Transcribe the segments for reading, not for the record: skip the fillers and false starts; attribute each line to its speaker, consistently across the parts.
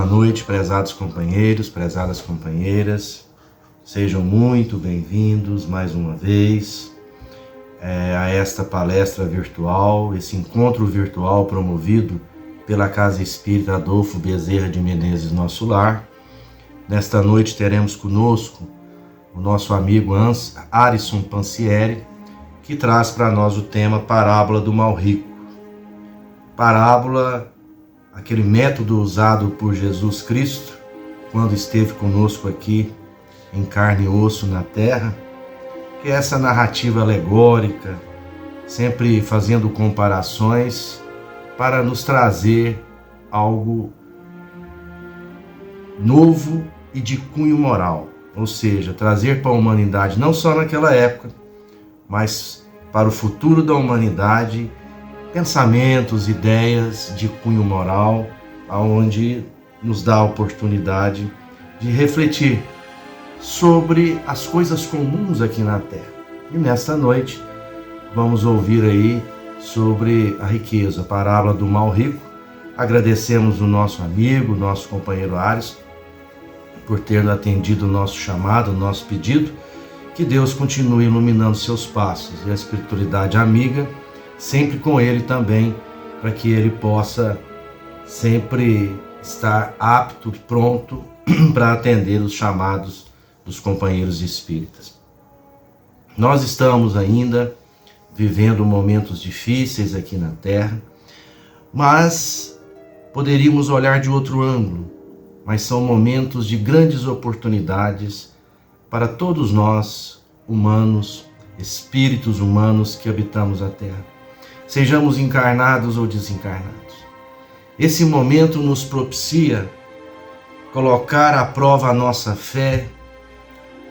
Speaker 1: noite, prezados companheiros, prezadas companheiras. Sejam muito bem-vindos mais uma vez a esta palestra virtual, esse encontro virtual promovido pela Casa Espírita Adolfo Bezerra de Menezes Nosso Lar. Nesta noite teremos conosco o nosso amigo Arisson Pansieri, que traz para nós o tema Parábola do Mal Rico. Parábola, aquele método usado por Jesus Cristo quando esteve conosco aqui em carne e osso na terra, que é essa narrativa alegórica, sempre fazendo comparações para nos trazer algo novo e de cunho moral, ou seja, trazer para a humanidade, não só naquela época, mas para o futuro da humanidade, pensamentos, ideias de cunho moral, aonde nos dá a oportunidade de refletir sobre as coisas comuns aqui na Terra. E nesta noite vamos ouvir aí sobre a riqueza, a parábola do mal rico. Agradecemos o nosso amigo, nosso companheiro Ares, por ter atendido o nosso chamado, o nosso pedido. Que Deus continue iluminando seus passos e a espiritualidade amiga sempre com ele também, para que ele possa sempre estar apto, pronto para atender os chamados dos companheiros espíritas. Nós estamos ainda vivendo momentos difíceis aqui na Terra, mas poderíamos olhar de outro ângulo, mas são momentos de grandes oportunidades para todos nós, humanos, espíritos humanos que habitamos a Terra. Sejamos encarnados ou desencarnados. Esse momento nos propicia colocar à prova a nossa fé,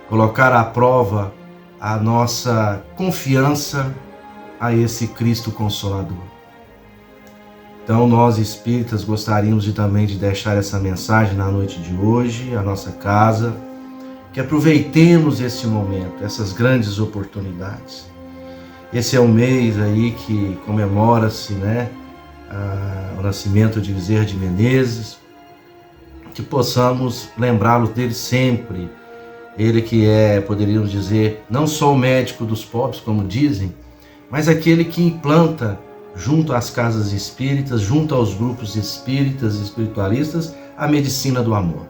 Speaker 1: colocar à prova a nossa confiança a esse Cristo Consolador. Então nós espíritas gostaríamos também de deixar essa mensagem na noite de hoje, a nossa casa, que aproveitemos esse momento, essas grandes oportunidades. Esse é um mês aí que comemora-se, o nascimento de Bezerra de Menezes, que possamos lembrá-lo dele sempre. Ele que é, poderíamos dizer, não só o médico dos pobres, como dizem, mas aquele que implanta junto às casas espíritas, junto aos grupos espíritas e espiritualistas, a medicina do amor.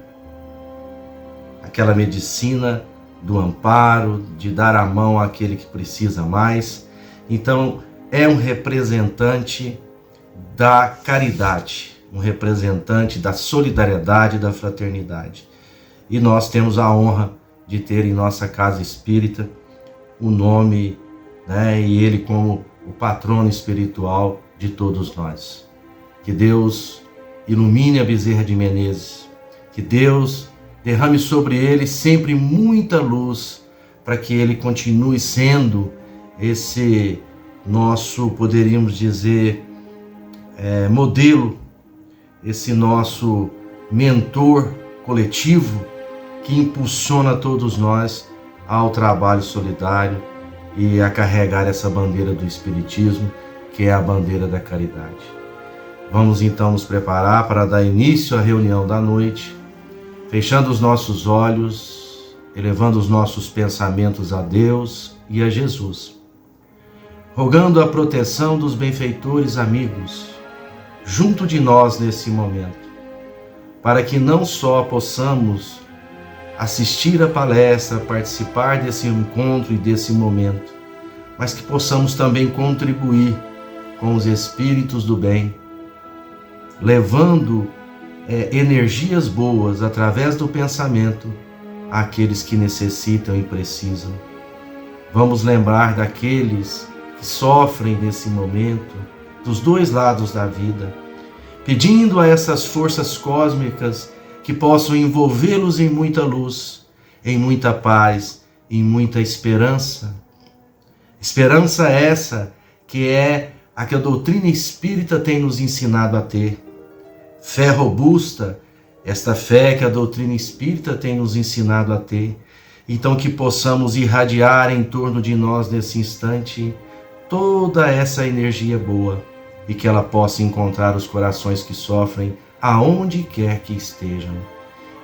Speaker 1: Aquela medicina do amparo, de dar a mão àquele que precisa mais. Então, é um representante da caridade, um representante da solidariedade e da fraternidade. E nós temos a honra de ter em nossa casa espírita o nome, e ele como o patrono espiritual de todos nós. Que Deus ilumine a Bezerra de Menezes, que Deus derrame sobre ele sempre muita luz, para que ele continue sendo esse nosso, poderíamos dizer, modelo, esse nosso mentor coletivo, que impulsiona todos nós ao trabalho solidário e a carregar essa bandeira do Espiritismo, que é a bandeira da caridade. Vamos então nos preparar para dar início à reunião da noite, fechando os nossos olhos, elevando os nossos pensamentos a Deus e a Jesus, rogando a proteção dos benfeitores amigos junto de nós nesse momento, para que não só possamos assistir a palestra, participar desse encontro e desse momento, mas que possamos também contribuir com os espíritos do bem, levando energias boas através do pensamento àqueles que necessitam e precisam. Vamos lembrar daqueles que sofrem nesse momento, dos dois lados da vida, pedindo a essas forças cósmicas que possam envolvê-los em muita luz, em muita paz, em muita esperança. Esperança essa que é a que a doutrina espírita tem nos ensinado a ter. Fé robusta, esta fé que a doutrina espírita tem nos ensinado a ter. Então que possamos irradiar em torno de nós nesse instante toda essa energia boa e que ela possa encontrar os corações que sofrem aonde quer que estejam.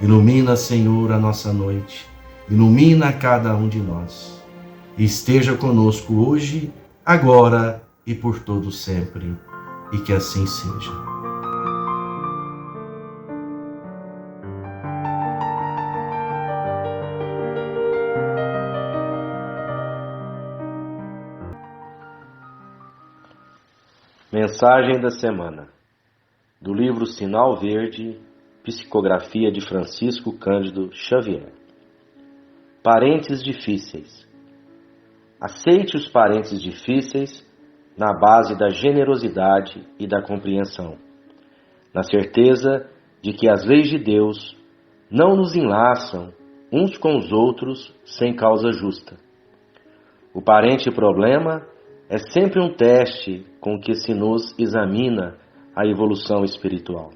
Speaker 1: Ilumina, Senhor, a nossa noite, ilumina cada um de nós. E esteja conosco hoje, agora e por todo sempre. E que assim seja.
Speaker 2: Mensagem da semana, do livro Sinal Verde, psicografia de Francisco Cândido Xavier. Parentes difíceis. Aceite os parentes difíceis na base da generosidade e da compreensão, na certeza de que as leis de Deus não nos enlaçam uns com os outros sem causa justa. O parente problema é sempre um teste com que se nos examina a evolução espiritual.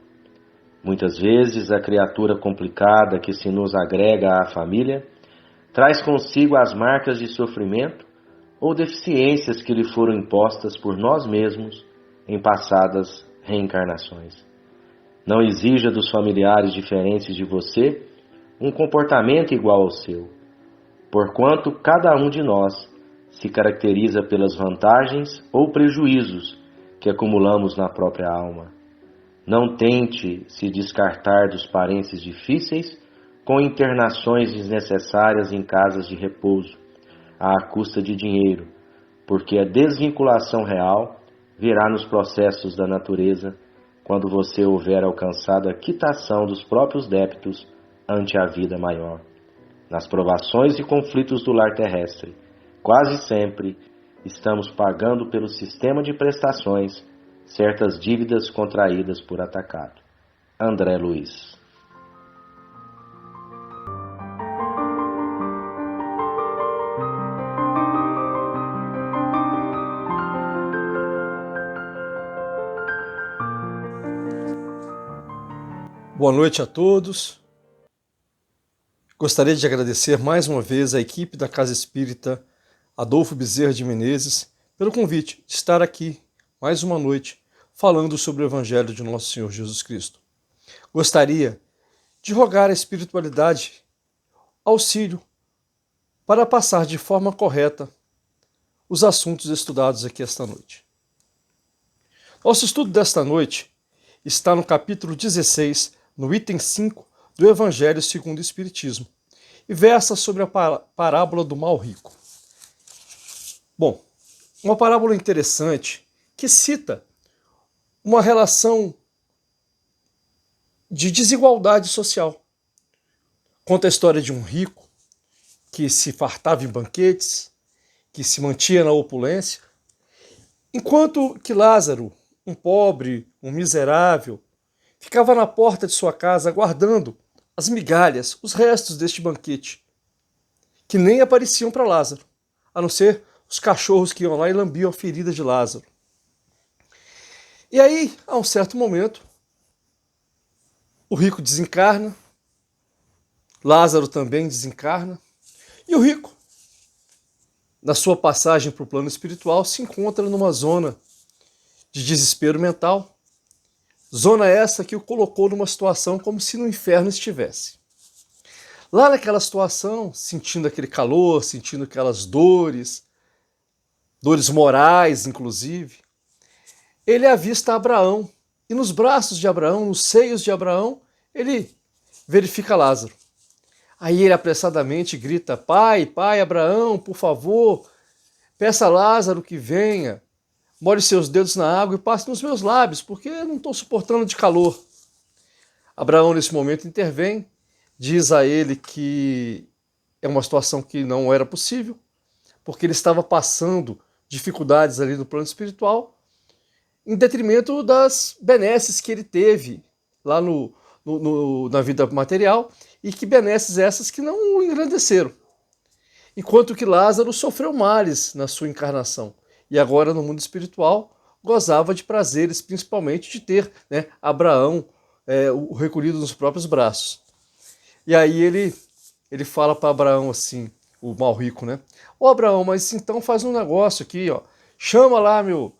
Speaker 2: Muitas vezes, a criatura complicada que se nos agrega à família traz consigo as marcas de sofrimento ou deficiências que lhe foram impostas por nós mesmos em passadas reencarnações. Não exija dos familiares diferentes de você um comportamento igual ao seu, porquanto cada um de nós se caracteriza pelas vantagens ou prejuízos que acumulamos na própria alma. Não tente se descartar dos parentes difíceis com internações desnecessárias em casas de repouso, à custa de dinheiro, porque a desvinculação real virá nos processos da natureza quando você houver alcançado a quitação dos próprios débitos ante a vida maior. Nas provações e conflitos do lar terrestre, quase sempre estamos pagando pelo sistema de prestações certas dívidas contraídas por atacado. André Luiz.
Speaker 3: Boa noite a todos. Gostaria de agradecer mais uma vez à equipe da Casa Espírita Adolfo Bezerra de Menezes pelo convite de estar aqui mais uma noite falando sobre o Evangelho de Nosso Senhor Jesus Cristo. Gostaria de rogar à espiritualidade auxílio para passar de forma correta os assuntos estudados aqui esta noite. Nosso estudo desta noite está no capítulo 16, no item 5 do Evangelho segundo o Espiritismo, e versa sobre a parábola do mal rico. Bom, uma parábola interessante que cita uma relação de desigualdade social. Conta a história de um rico que se fartava em banquetes, que se mantinha na opulência, enquanto que Lázaro, um pobre, um miserável, ficava na porta de sua casa guardando as migalhas, os restos deste banquete, que nem apareciam para Lázaro, a não ser os cachorros que iam lá e lambiam a ferida de Lázaro. E aí, a um certo momento, o rico desencarna, Lázaro também desencarna, e o rico, na sua passagem para o plano espiritual, se encontra numa zona de desespero mental, zona essa que o colocou numa situação como se no inferno estivesse. Lá naquela situação, sentindo aquele calor, sentindo aquelas dores morais, inclusive, ele avista Abraão, e nos braços de Abraão, nos seios de Abraão, ele verifica Lázaro. Aí ele apressadamente grita: Pai, Abraão, por favor, peça a Lázaro que venha, molhe seus dedos na água e passe nos meus lábios, porque eu não estou suportando de calor. Abraão, nesse momento, intervém, diz a ele que é uma situação que não era possível, porque ele estava passando dificuldades ali no plano espiritual, em detrimento das benesses que ele teve lá na vida material, e que benesses essas que não o engrandeceram. Enquanto que Lázaro sofreu males na sua encarnação, e agora no mundo espiritual gozava de prazeres, principalmente de ter, Abraão o recolhido nos próprios braços. E aí ele fala para Abraão assim, o mal rico, Ô Abraão, mas então faz um negócio aqui, chama lá meu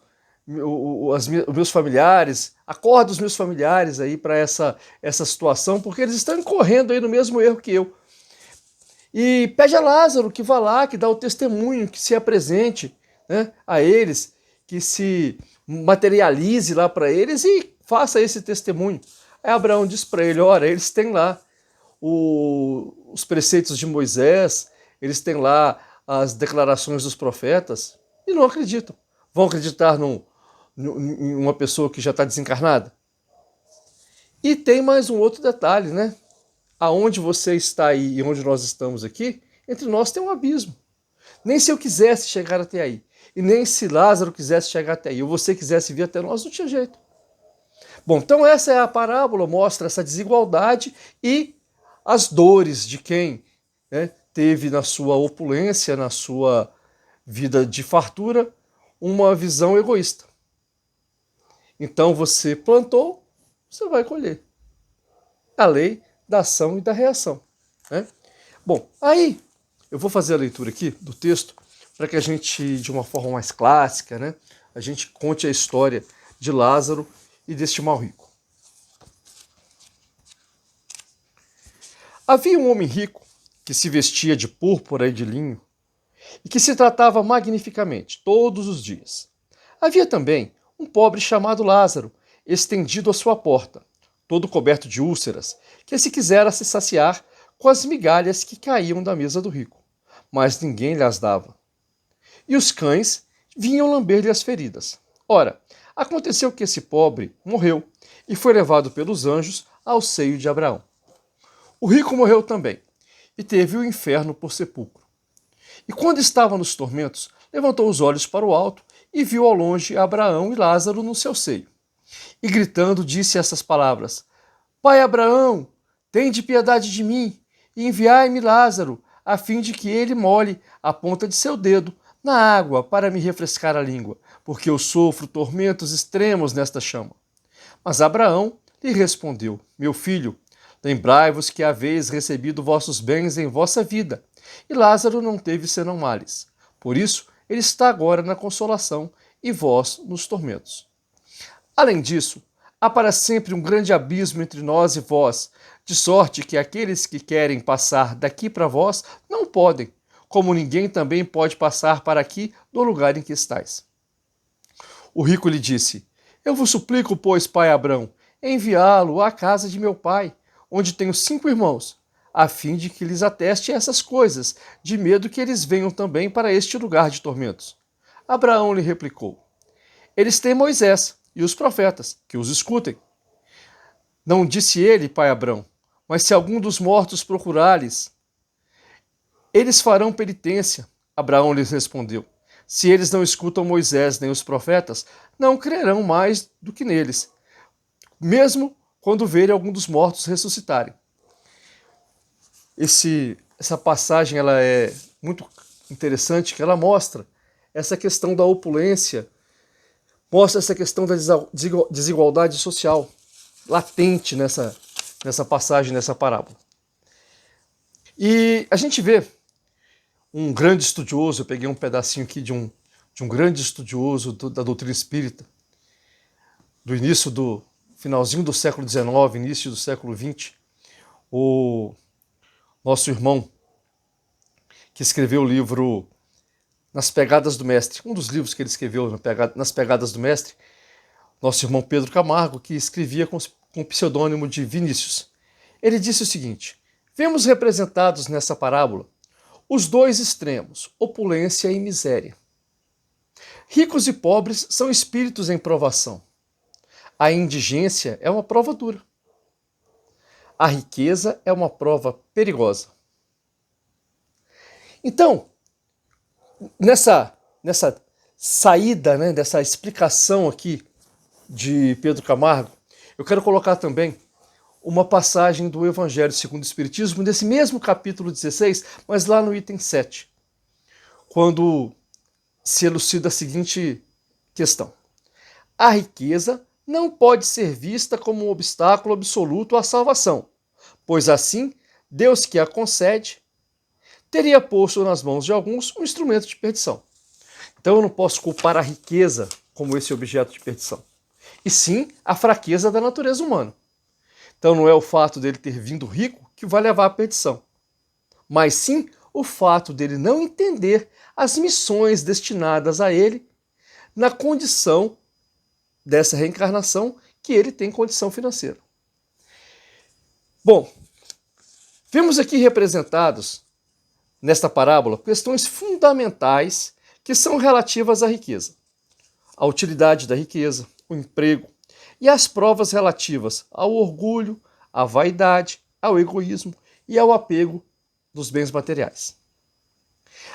Speaker 3: os meus familiares, acorda os meus familiares aí para essa situação, porque eles estão incorrendo aí no mesmo erro que eu. E pede a Lázaro que vá lá, que dá o testemunho, que se apresente, né, a eles, que se materialize lá para eles e faça esse testemunho. Aí Abraão diz para ele, olha, eles têm lá os preceitos de Moisés, eles têm lá as declarações dos profetas e não acreditam. Vão acreditar em uma pessoa que já está desencarnada? E tem mais um outro detalhe, né? Aonde você está aí e onde nós estamos aqui, entre nós tem um abismo. Nem se eu quisesse chegar até aí, e nem se Lázaro quisesse chegar até aí, ou você quisesse vir até nós, não tinha jeito. Bom, então essa é a parábola, mostra essa desigualdade e as dores de quem, né, teve na sua opulência, na sua vida de fartura, uma visão egoísta. Então você plantou, você vai colher. A lei da ação e da reação, né? Bom, aí eu vou fazer a leitura aqui do texto para que a gente, de uma forma mais clássica, né, a gente conte a história de Lázaro e deste mal rico. Havia um homem rico que se vestia de púrpura e de linho e que se tratava magnificamente todos os dias. Havia também um pobre chamado Lázaro, estendido à sua porta, todo coberto de úlceras, que se quisera se saciar com as migalhas que caíam da mesa do rico, mas ninguém lhe as dava. E os cães vinham lamber-lhe as feridas. Ora, aconteceu que esse pobre morreu e foi levado pelos anjos ao seio de Abraão. O rico morreu também e teve o inferno por sepulcro. E quando estava nos tormentos, levantou os olhos para o alto e viu ao longe Abraão e Lázaro no seu seio. E gritando disse essas palavras: Pai Abraão, tende piedade de mim e enviai-me Lázaro, a fim de que ele molhe a ponta de seu dedo na água para me refrescar a língua, porque eu sofro tormentos extremos nesta chama. Mas Abraão lhe respondeu: Meu filho, lembrai-vos que haveis recebido vossos bens em vossa vida, e Lázaro não teve senão males. Por isso, ele está agora na consolação e vós nos tormentos. Além disso, há para sempre um grande abismo entre nós e vós, de sorte que aqueles que querem passar daqui para vós não podem, como ninguém também pode passar para aqui do lugar em que estáis. O rico lhe disse: Eu vos suplico, pois, pai Abrão, enviá-lo à casa de meu pai, onde tenho 5 irmãos, a fim de que lhes ateste essas coisas, de medo que eles venham também para este lugar de tormentos. Abraão lhe replicou: Eles têm Moisés e os profetas, que os escutem. Não disse ele, pai Abrão, mas se algum dos mortos procurar-lhes, eles farão penitência. Abraão lhes respondeu: Se eles não escutam Moisés nem os profetas, não crerão mais do que neles, mesmo quando verem algum dos mortos ressuscitarem. Essa passagem ela é muito interessante, que ela mostra essa questão da opulência, mostra essa questão da desigualdade social latente nessa passagem, nessa parábola. E a gente vê um grande estudioso, eu peguei um pedacinho aqui de um grande estudioso da doutrina espírita, do finalzinho do século XIX, início do século XX, o nosso irmão, que escreveu o livro Nas Pegadas do Mestre, um dos livros que ele escreveu Nas Pegadas do Mestre, nosso irmão Pedro Camargo, que escrevia com o pseudônimo de Vinícius. Ele disse o seguinte: vemos representados nessa parábola os dois extremos, opulência e miséria. Ricos e pobres são espíritos em provação. A indigência é uma prova dura. A riqueza é uma prova perigosa. Então, nessa saída, né, dessa explicação aqui de Pedro Camargo, eu quero colocar também uma passagem do Evangelho segundo o Espiritismo, nesse mesmo capítulo 16, mas lá no item 7, quando se elucida a seguinte questão: a riqueza não pode ser vista como um obstáculo absoluto à salvação, pois assim Deus, que a concede, teria posto nas mãos de alguns um instrumento de perdição. Então eu não posso culpar a riqueza como esse objeto de perdição, e sim a fraqueza da natureza humana. Então não é o fato dele ter vindo rico que vai levar à perdição, mas sim o fato dele não entender as missões destinadas a ele na condição dessa reencarnação que ele tem condição financeira. Bom, vemos aqui representados nesta parábola questões fundamentais que são relativas à riqueza, a utilidade da riqueza, o emprego e as provas relativas ao orgulho, à vaidade, ao egoísmo e ao apego dos bens materiais.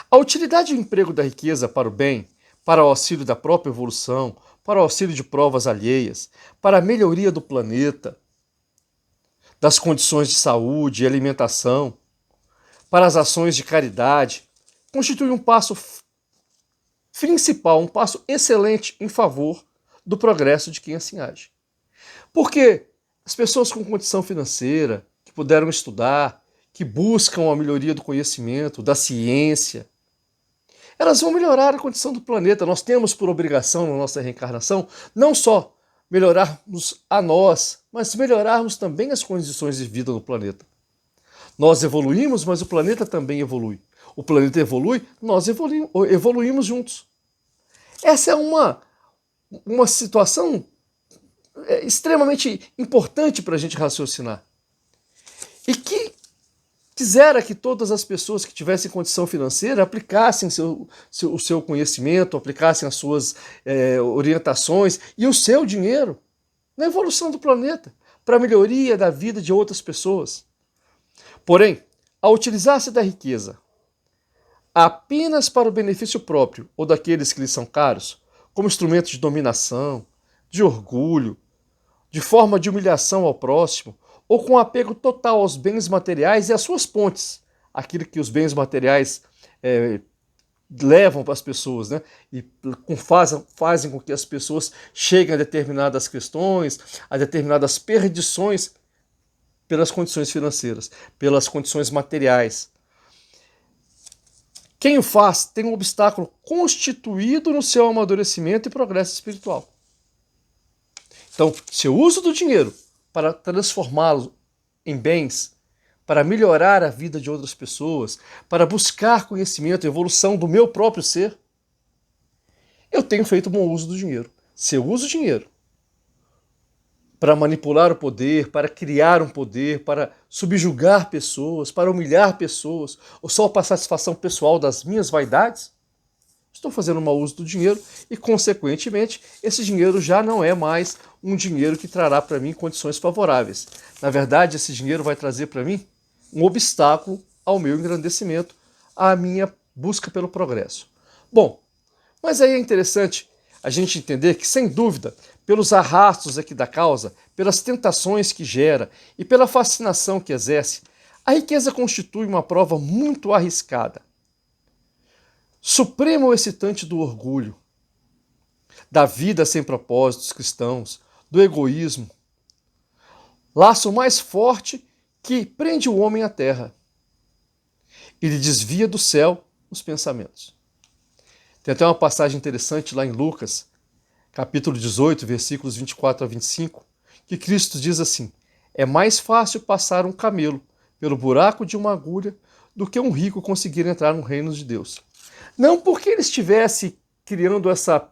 Speaker 3: A utilidade e o emprego da riqueza para o bem, para o auxílio da própria evolução, para o auxílio de provas alheias, para a melhoria do planeta, das condições de saúde e alimentação, para as ações de caridade, constitui um passo principal, um passo excelente em favor do progresso de quem assim age. Porque as pessoas com condição financeira, que puderam estudar, que buscam a melhoria do conhecimento, da ciência, elas vão melhorar a condição do planeta. Nós temos por obrigação na nossa reencarnação não só melhorarmos a nós, mas melhorarmos também as condições de vida no planeta. Nós evoluímos, mas o planeta também evolui. O planeta evolui, nós evoluímos juntos. Essa é uma situação extremamente importante para a gente raciocinar. E que quisera que todas as pessoas que tivessem condição financeira aplicassem o seu conhecimento, aplicassem as suas orientações e o seu dinheiro na evolução do planeta, para a melhoria da vida de outras pessoas. Porém, ao utilizar-se da riqueza apenas para o benefício próprio ou daqueles que lhes são caros, como instrumento de dominação, de orgulho, de forma de humilhação ao próximo, ou com apego total aos bens materiais e às suas pontes, aquilo que os bens materiais levam para as pessoas, né? E fazem com que as pessoas cheguem a determinadas questões, a determinadas perdições pelas condições financeiras, pelas condições materiais. Quem o faz tem um obstáculo constituído no seu amadurecimento e progresso espiritual. Então, se eu uso do dinheiro para transformá-lo em bens, para melhorar a vida de outras pessoas, para buscar conhecimento e evolução do meu próprio ser, eu tenho feito bom uso do dinheiro. Se eu uso o dinheiro para manipular o poder, para criar um poder, para subjugar pessoas, para humilhar pessoas, ou só para satisfação pessoal das minhas vaidades, estou fazendo mau uso do dinheiro e, consequentemente, esse dinheiro já não é mais um dinheiro que trará para mim condições favoráveis. Na verdade, esse dinheiro vai trazer para mim um obstáculo ao meu engrandecimento, à minha busca pelo progresso. Bom, mas aí é interessante a gente entender que, sem dúvida, pelos arrastos aqui da causa, pelas tentações que gera e pela fascinação que exerce, a riqueza constitui uma prova muito arriscada. Supremo excitante do orgulho, da vida sem propósitos cristãos, do egoísmo. Laço mais forte que prende o homem à terra e lhe desvia do céu os pensamentos. Tem até uma passagem interessante lá em Lucas, capítulo 18, versículos 24 a 25, que Cristo diz assim: é mais fácil passar um camelo pelo buraco de uma agulha do que um rico conseguir entrar no reino de Deus. Não porque ele estivesse criando essa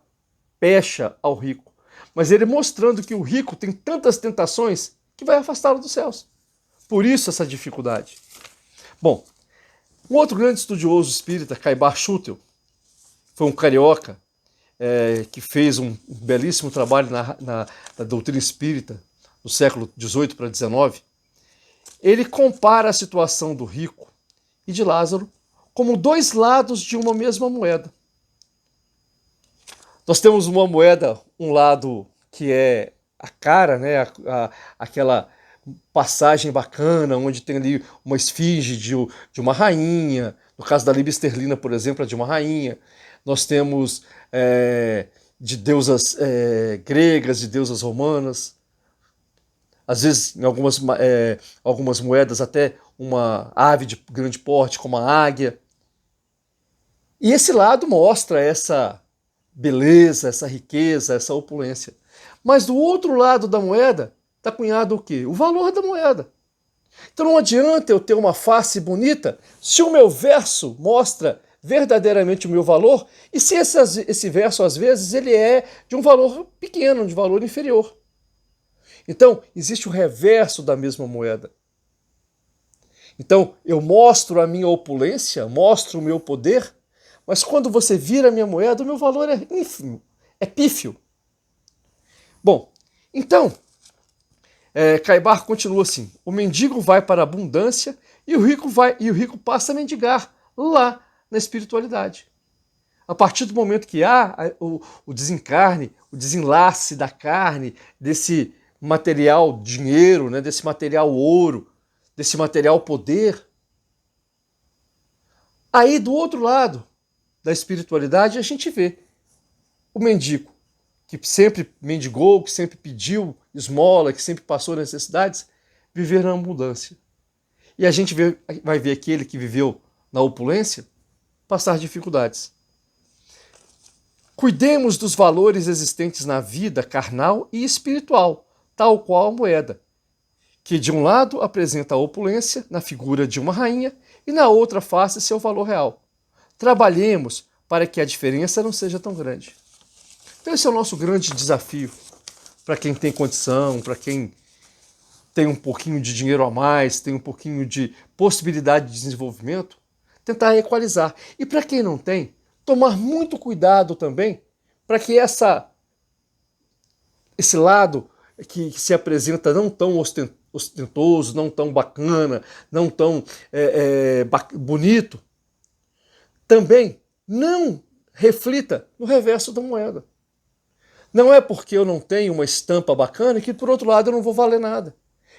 Speaker 3: pecha ao rico, mas ele mostrando que o rico tem tantas tentações que vai afastá-lo dos céus. Por isso essa dificuldade. Bom, um outro grande estudioso espírita, Caibar Schutel, foi um carioca que fez um belíssimo trabalho na doutrina espírita do século XVIII para XIX. Ele compara a situação do rico e de Lázaro como dois lados de uma mesma moeda. Nós temos uma moeda, um lado que é a cara, né, aquela passagem bacana, onde tem ali uma esfinge de uma rainha. No caso da Líbia esterlina, por exemplo, é de uma rainha. Nós temos de deusas gregas, de deusas romanas. Às vezes, em algumas moedas, até uma ave de grande porte, como a águia. E esse lado mostra essa beleza, essa riqueza, essa opulência. Mas do outro lado da moeda está cunhado o quê? O valor da moeda. Então não adianta eu ter uma face bonita se o meu verso mostra verdadeiramente o meu valor e se esse verso, às vezes, ele é de um valor pequeno, de valor inferior. Então, existe o reverso da mesma moeda. Então, eu mostro a minha opulência, mostro o meu poder, mas quando você vira a minha moeda, o meu valor é ínfimo, é pífio. Bom, então, Caibar continua assim: o mendigo vai para a abundância e o rico passa a mendigar lá na espiritualidade. A partir do momento que há o desencarne, o desenlace da carne, desse material dinheiro, né, desse material ouro, desse material poder, aí do outro lado da espiritualidade a gente vê o mendigo, que sempre mendigou, que sempre pediu esmola, que sempre passou necessidades, viver na abundância. E a gente vai ver aquele que viveu na opulência passar dificuldades. Cuidemos dos valores existentes na vida carnal e espiritual, tal qual a moeda, que de um lado apresenta a opulência na figura de uma rainha e na outra face seu valor real. Trabalhemos para que a diferença não seja tão grande. Então esse é o nosso grande desafio para quem tem condição, para quem tem um pouquinho de dinheiro a mais, tem um pouquinho de possibilidade de desenvolvimento, tentar equalizar. E para quem não tem, tomar muito cuidado também para que esse lado que se apresenta não tão ostentoso, não tão bacana, não tão bonito, também não reflita no reverso da moeda. Não é porque eu não tenho uma estampa bacana que, por outro lado, eu não vou valer nada.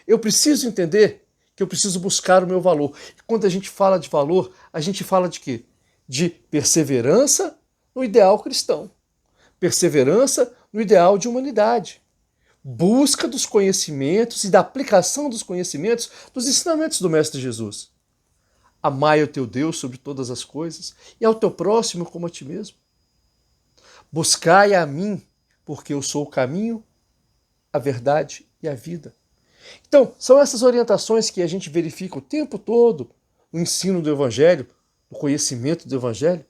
Speaker 3: Eu preciso entender que eu preciso buscar o meu valor. E quando a gente fala de valor, a gente fala de quê? De perseverança no ideal cristão. Perseverança no ideal de humanidade. Busca dos conhecimentos e da aplicação dos conhecimentos dos ensinamentos do Mestre Jesus. Amai o teu Deus sobre todas as coisas e ao teu próximo como a ti mesmo. Buscai a mim, porque eu sou o caminho, a verdade e a vida. Então, são essas orientações que a gente verifica o tempo todo no ensino do Evangelho, no conhecimento do Evangelho,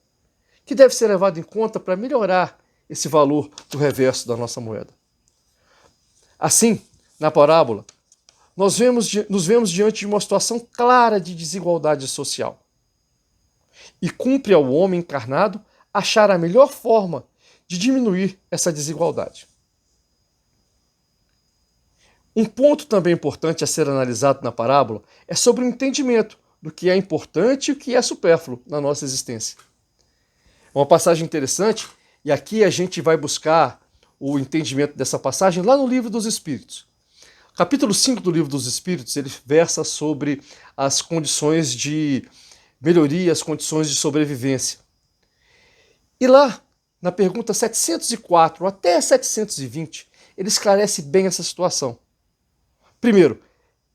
Speaker 3: que deve ser levado em conta para melhorar esse valor do reverso da nossa moeda. Assim, na parábola, nos vemos diante de uma situação clara de desigualdade social. E cumpre ao homem encarnado achar a melhor forma de diminuir essa desigualdade. Um ponto também importante a ser analisado na parábola é sobre o entendimento do que é importante e o que é supérfluo na nossa existência. É uma passagem interessante, e aqui a gente vai buscar o entendimento dessa passagem lá no Livro dos Espíritos. Capítulo 5 do Livro dos Espíritos, ele versa sobre as condições de melhoria, as condições de sobrevivência. E lá, na pergunta 704 até 720, ele esclarece bem essa situação. Primeiro,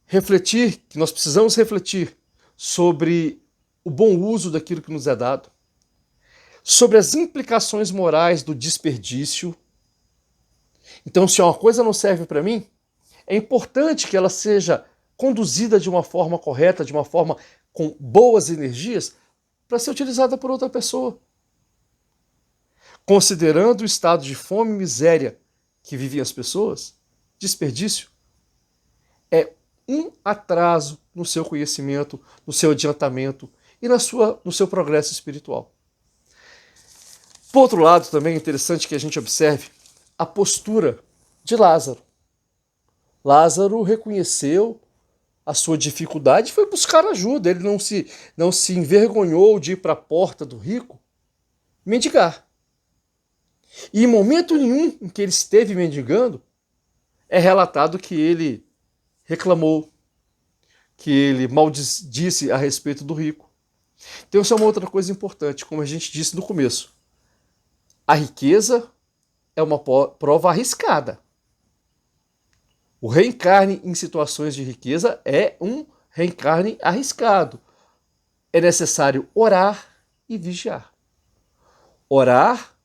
Speaker 3: que nós precisamos refletir sobre o bom uso daquilo que nos é dado, sobre as implicações morais do desperdício. Então, se uma coisa não serve para mim, é importante que ela seja conduzida de uma forma correta, de uma forma com boas energias, para ser utilizada por outra pessoa. Considerando o estado de fome e miséria que vivem as pessoas, desperdício é um atraso no seu conhecimento, no seu adiantamento e no seu progresso espiritual. Por outro lado, também é interessante que a gente observe a postura de Lázaro. Lázaro reconheceu a sua dificuldade e foi buscar ajuda. Ele não se envergonhou de ir para a porta do rico mendigar. E em momento nenhum em que ele esteve mendigando, é relatado que ele reclamou, que ele maldisse a respeito do rico. Então isso é uma outra coisa importante, como a gente disse no começo. A riqueza é uma prova arriscada. O reencarne em situações de riqueza é um reencarne arriscado. É necessário orar e vigiar. Orar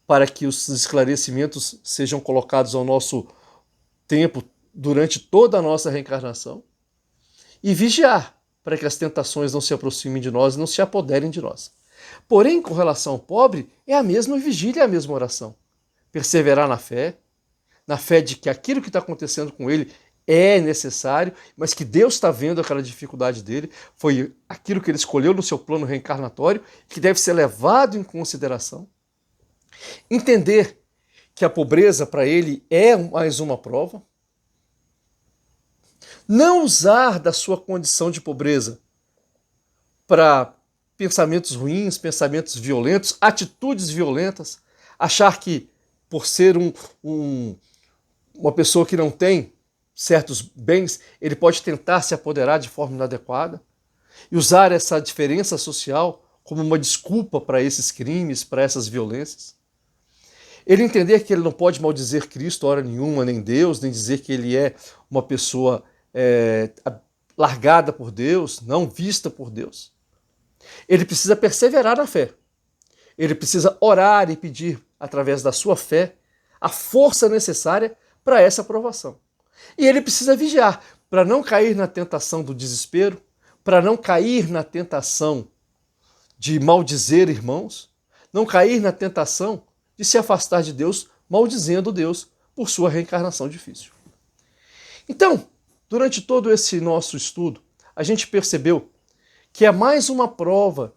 Speaker 3: para que os esclarecimentos sejam colocados ao nosso tempo durante toda a nossa reencarnação. E vigiar para que as tentações não se aproximem de nós e não se apoderem de nós. Porém, com relação ao pobre, é a mesma vigília, é a mesma oração. Perseverar na fé de que aquilo que está acontecendo com ele é necessário, mas que Deus está vendo aquela dificuldade dele, foi aquilo que ele escolheu no seu plano reencarnatório, que deve ser levado em consideração. Entender que a pobreza para ele é mais uma prova. Não usar da sua condição de pobreza para pensamentos ruins, pensamentos violentos, atitudes violentas, achar que por ser uma pessoa que não tem certos bens, ele pode tentar se apoderar de forma inadequada e usar essa diferença social como uma desculpa para esses crimes, para essas violências. Ele entender que ele não pode maldizer Cristo hora nenhuma, nem Deus, nem dizer que ele é uma pessoa largada por Deus, não vista por Deus. Ele precisa perseverar na fé. Ele precisa orar e pedir, através da sua fé, a força necessária para essa aprovação. E ele precisa vigiar para não cair na tentação do desespero, para não cair na tentação de maldizer irmãos, não cair na tentação de se afastar de Deus, maldizendo Deus por sua reencarnação difícil. Então, durante todo esse nosso estudo, a gente percebeu que é mais uma prova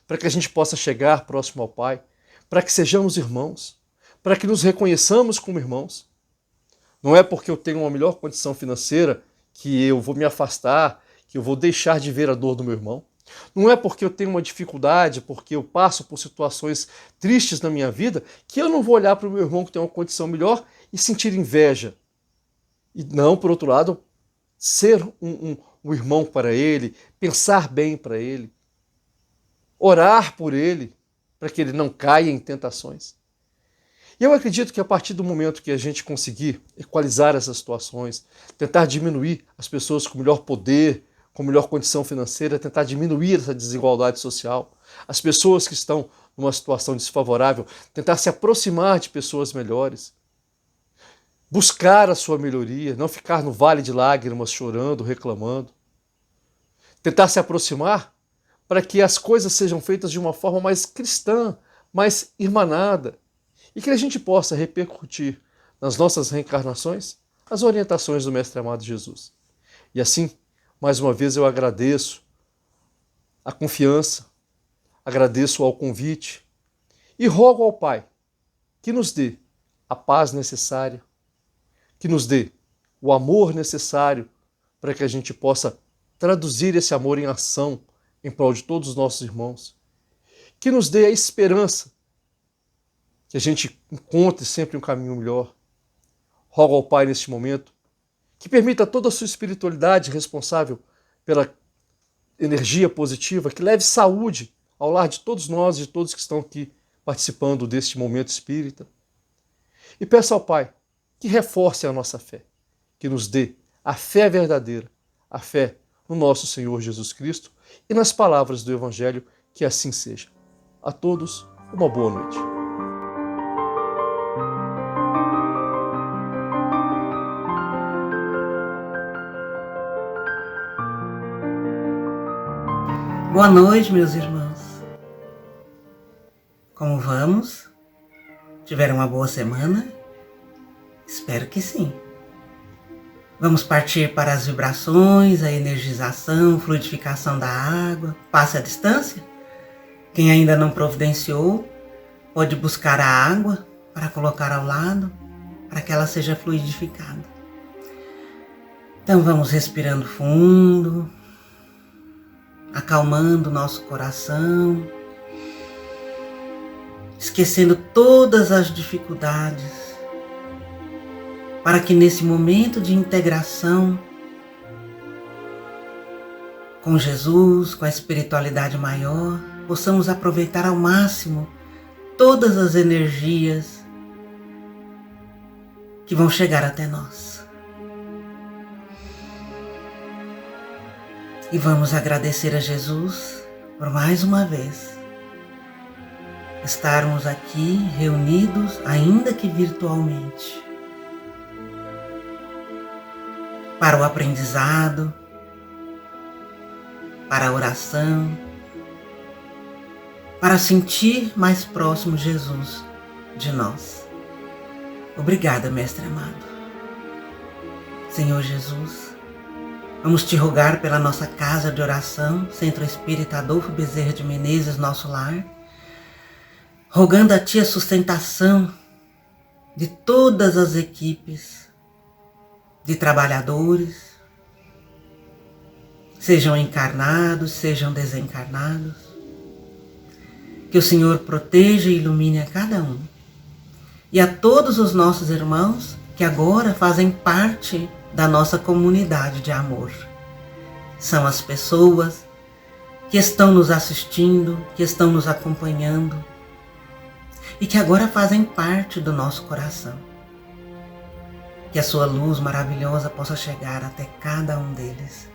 Speaker 3: para que a gente possa chegar próximo ao Pai, para que sejamos irmãos, para que nos reconheçamos como irmãos. Não é porque eu tenho uma melhor condição financeira que eu vou me afastar, que eu vou deixar de ver a dor do meu irmão. Não é porque eu tenho uma dificuldade, porque eu passo por situações tristes na minha vida, que eu não vou olhar para o meu irmão que tem uma condição melhor e sentir inveja. E não, por outro lado, ser um irmão para ele, pensar bem para ele, orar por ele, para que ele não caia em tentações. E eu acredito que a partir do momento que a gente conseguir equalizar essas situações, tentar diminuir as pessoas com melhor poder, com melhor condição financeira, tentar diminuir essa desigualdade social, as pessoas que estão numa situação desfavorável, tentar se aproximar de pessoas melhores, buscar a sua melhoria, não ficar no vale de lágrimas, chorando, reclamando, tentar se aproximar para que as coisas sejam feitas de uma forma mais cristã, mais irmanada, e que a gente possa repercutir nas nossas reencarnações as orientações do Mestre amado Jesus. E assim, mais uma vez eu agradeço a confiança, agradeço ao convite e rogo ao Pai que nos dê a paz necessária, que nos dê o amor necessário para que a gente possa traduzir esse amor em ação em prol de todos os nossos irmãos, que nos dê a esperança, que a gente encontre sempre um caminho melhor. Rogo ao Pai neste momento que permita toda a sua espiritualidade responsável pela energia positiva, que leve saúde ao lar de todos nós e de todos que estão aqui participando deste momento espírita. E peço ao Pai que reforce a nossa fé, que nos dê a fé verdadeira, a fé no nosso Senhor Jesus Cristo e nas palavras do Evangelho, que assim seja. A todos, uma boa noite.
Speaker 4: Boa noite, meus irmãos. Como vamos? Tiveram uma boa semana? Espero que sim. Vamos partir para as vibrações, a energização, fluidificação da água. Passe a distância? Quem ainda não providenciou, pode buscar a água para colocar ao lado, para que ela seja fluidificada. Então vamos respirando fundo, acalmando nosso coração, esquecendo todas as dificuldades, para que nesse momento de integração com Jesus, com a espiritualidade maior, possamos aproveitar ao máximo todas as energias que vão chegar até nós. E vamos agradecer a Jesus por mais uma vez estarmos aqui reunidos, ainda que virtualmente, para o aprendizado, para a oração, para sentir mais próximo Jesus de nós. Obrigada, Mestre amado. Senhor Jesus, vamos te rogar pela nossa casa de oração, Centro Espírita Adolfo Bezerra de Menezes, nosso lar, rogando a Ti a sustentação de todas as equipes, de trabalhadores, sejam encarnados, sejam desencarnados, que o Senhor proteja e ilumine a cada um, e a todos os nossos irmãos que agora fazem parte da nossa comunidade de amor. São as pessoas que estão nos assistindo, que estão nos acompanhando e que agora fazem parte do nosso coração. Que a sua luz maravilhosa possa chegar até cada um deles.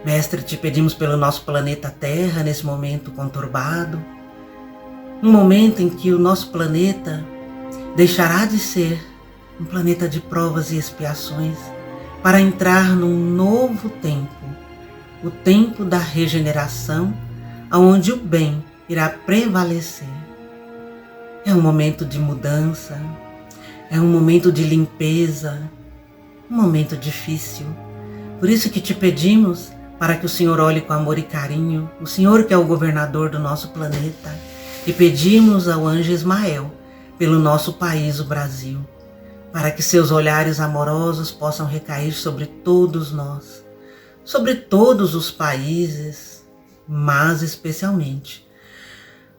Speaker 4: Mestre, te pedimos pelo nosso planeta Terra nesse momento conturbado, um momento em que o nosso planeta deixará de ser um planeta de provas e expiações para entrar num novo tempo, o tempo da regeneração, onde o bem irá prevalecer. É um momento de mudança, é um momento de limpeza, um momento difícil. Por isso que te pedimos para que o Senhor olhe com amor e carinho, o Senhor que é o governador do nosso planeta, e pedimos ao anjo Ismael pelo nosso país, o Brasil, para que seus olhares amorosos possam recair sobre todos nós, sobre todos os países, mas especialmente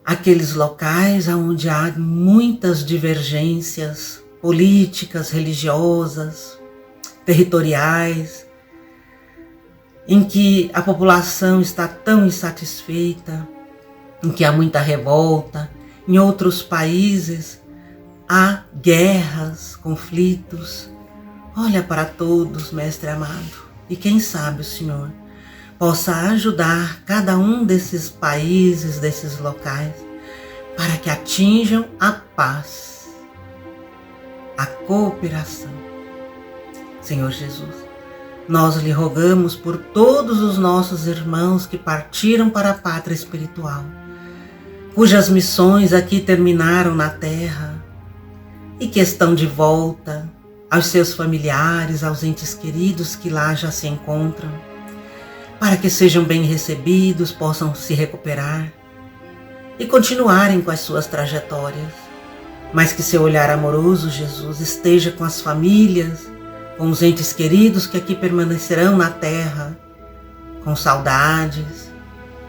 Speaker 4: aqueles locais onde há muitas divergências políticas, religiosas, territoriais, em que a população está tão insatisfeita, em que há muita revolta. Em outros países há guerras, conflitos. Olha para todos, Mestre amado, e quem sabe o Senhor possa ajudar cada um desses países, desses locais, para que atinjam a paz, a cooperação. Senhor Jesus, nós lhe rogamos por todos os nossos irmãos que partiram para a pátria espiritual, cujas missões aqui terminaram na terra e que estão de volta aos seus familiares, aos entes queridos que lá já se encontram, para que sejam bem recebidos, possam se recuperar e continuarem com as suas trajetórias, mas que seu olhar amoroso, Jesus, esteja com as famílias, com os entes queridos que aqui permanecerão na terra, com saudades,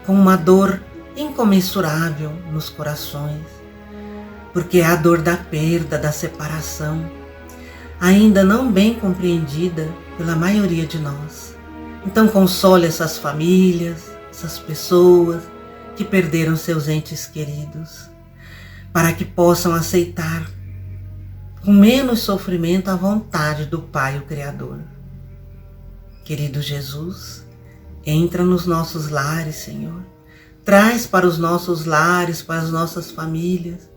Speaker 4: com uma dor incomensurável nos corações, porque é a dor da perda, da separação, ainda não bem compreendida pela maioria de nós. Então console essas famílias, essas pessoas que perderam seus entes queridos, para que possam aceitar com menos sofrimento a vontade do Pai, o Criador. Querido Jesus, entra nos nossos lares, Senhor. Traz para os nossos lares, para as nossas famílias,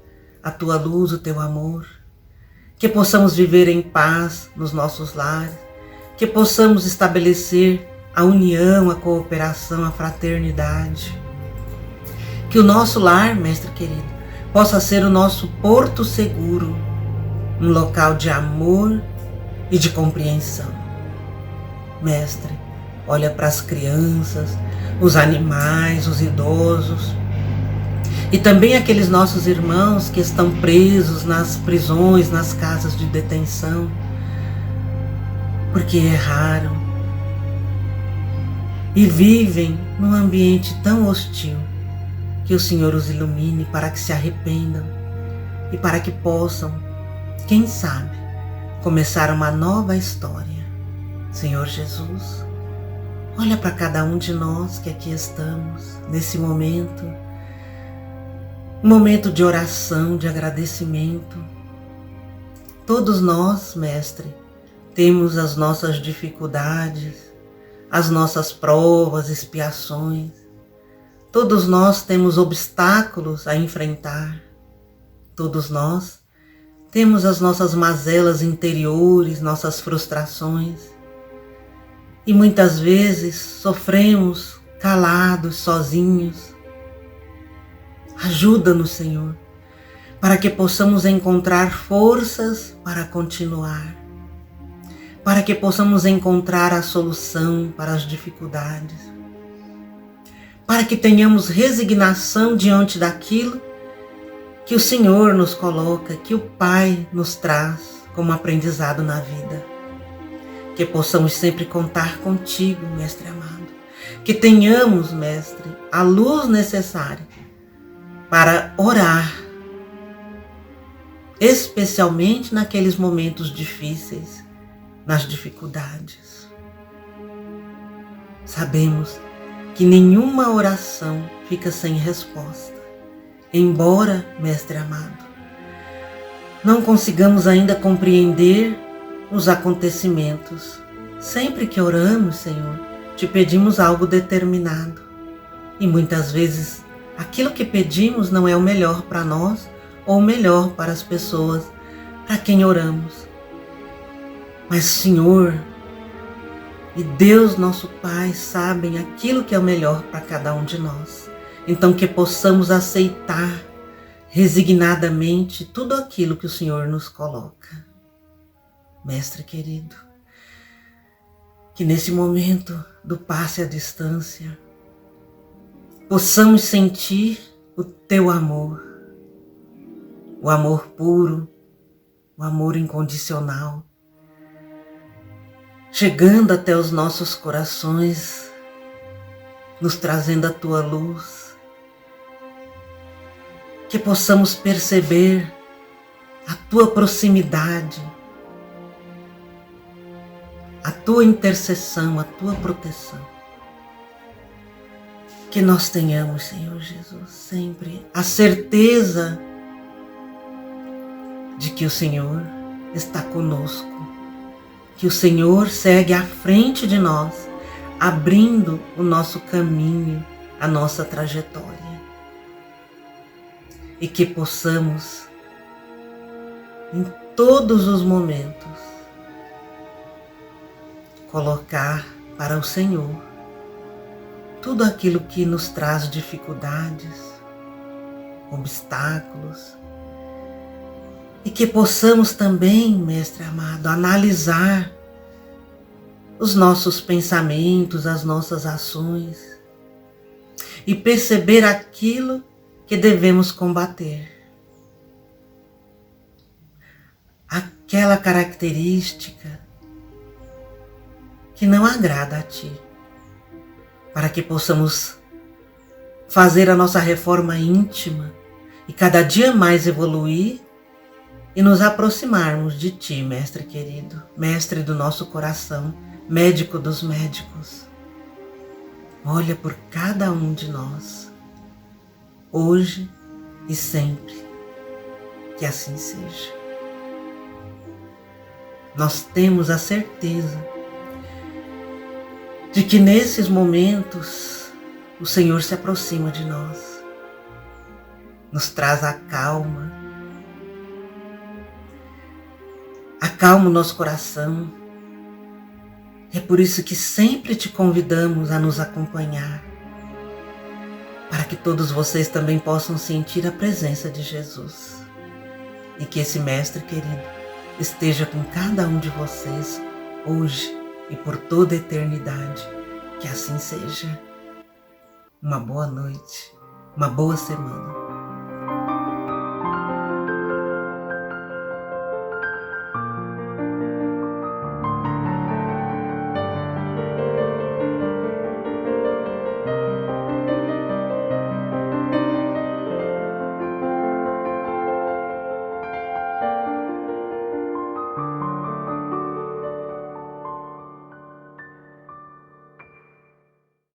Speaker 4: a Tua luz, o Teu amor. Que possamos viver em paz nos nossos lares. Que possamos estabelecer a união, a cooperação, a fraternidade. Que o nosso lar, Mestre querido, possa ser o nosso porto seguro, um local de amor e de compreensão. Mestre, olha para as crianças, os animais, os idosos e também aqueles nossos irmãos que estão presos nas prisões, nas casas de detenção, porque erraram e vivem num ambiente tão hostil. Que o Senhor os ilumine para que se arrependam e para que possam, quem sabe, começar uma nova história. Senhor Jesus, olha para cada um de nós que aqui estamos, nesse momento, um momento de oração, de agradecimento. Todos nós, Mestre, temos as nossas dificuldades, as nossas provas, expiações. Todos nós temos obstáculos a enfrentar, Todos nós temos as nossas mazelas interiores, nossas frustrações, e muitas vezes sofremos calados, sozinhos. Ajuda-nos, Senhor, para que possamos encontrar forças para continuar, para que possamos encontrar a solução para as dificuldades, para que tenhamos resignação diante daquilo que o Senhor nos coloca, que o Pai nos traz como aprendizado na vida. Que possamos sempre contar contigo, Mestre amado. Que tenhamos, Mestre, a luz necessária para orar, especialmente naqueles momentos difíceis, nas dificuldades. Sabemos que nenhuma oração fica sem resposta. Embora, Mestre amado, não consigamos ainda compreender os acontecimentos, sempre que oramos, Senhor, te pedimos algo determinado. E muitas vezes aquilo que pedimos não é o melhor para nós ou o melhor para as pessoas para quem oramos. Mas, Senhor e Deus nosso Pai sabem aquilo que é o melhor para cada um de nós. Então que possamos aceitar resignadamente tudo aquilo que o Senhor nos coloca. Mestre querido, que nesse momento do passe à distância, possamos sentir o teu amor, o amor puro, o amor incondicional, chegando até os nossos corações, nos trazendo a tua luz, que possamos perceber a tua proximidade, a tua intercessão, a tua proteção. Que nós tenhamos, Senhor Jesus, sempre a certeza de que o Senhor está conosco, que o Senhor segue à frente de nós, abrindo o nosso caminho, a nossa trajetória. E que possamos, em todos os momentos, colocar para o Senhor tudo aquilo que nos traz dificuldades, obstáculos, e que possamos também, Mestre amado, analisar os nossos pensamentos, as nossas ações e perceber aquilo que devemos combater. Aquela característica que não agrada a Ti, para que possamos fazer a nossa reforma íntima e cada dia mais evoluir e nos aproximarmos de Ti, Mestre querido, Mestre do nosso coração, médico dos médicos. Olha por cada um de nós, hoje e sempre, que assim seja. Nós temos a certeza de que nesses momentos o Senhor se aproxima de nós, nos traz a calma, acalma o nosso coração. É por isso que sempre te convidamos a nos acompanhar, para que todos vocês também possam sentir a presença de Jesus. E que esse Mestre querido esteja com cada um de vocês hoje e por toda a eternidade. Que assim seja. Uma boa noite, uma boa semana.